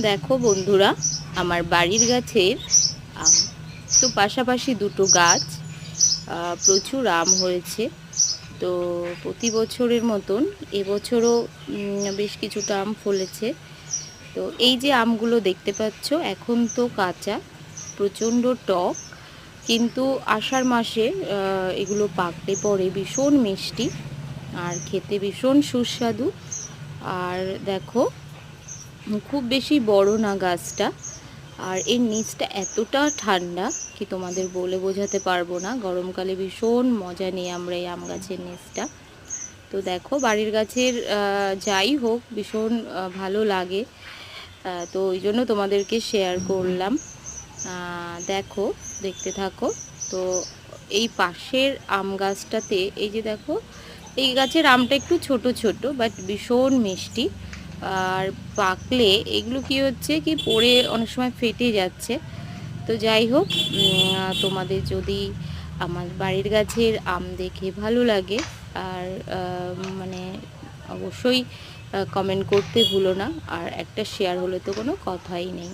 দেখো বন্ধুরা, আমার বাড়ির গাছের আম তো পাশাপাশি দুটো গাছ, প্রচুর আম হয়েছে। তো প্রতি বছরের মতন এবছরও বেশ কিছুটা আম ফলেছে। তো এই যে আমগুলো দেখতে পাচ্ছ, এখন তো কাঁচা, প্রচণ্ড টক, কিন্তু আষাঢ় মাসে এগুলো পাকলে পরে ভীষণ মিষ্টি আর খেতে ভীষণ সুস্বাদু। আর দেখো, খুব বেশি বড় না গাছটা, আর এর নিচটা এতটা ঠান্ডা কি তোমাদের বলে বোঝাতে পারবো না। গরমকালে ভীষণ মজা নিই আমরা এই আম গাছের নিচটা। তো দেখো, বাড়ির গাছের যাই হোক ভীষণ ভালো লাগে। তো ওই জন্য তোমাদেরকে শেয়ার করলাম। দেখো, দেখতে থাকো। তো এই পাশের আম গাছটাতে এই যে দেখো, এই গাছের আমটা একটু ছোট ছোট বাট ভীষণ মিষ্টি। আর পাকলে এগুলো কি হচ্ছে কি পড়ে অনেক সময় ফেটে যাচ্ছে। তো যাই হোক, তোমাদের যদি আমার বাড়ির গাছের আম দেখে ভালো লাগে, আর মানে অবশ্যই কমেন্ট করতে ভুলো না। আর একটা শেয়ার হলে তো কোনো কথাই নেই।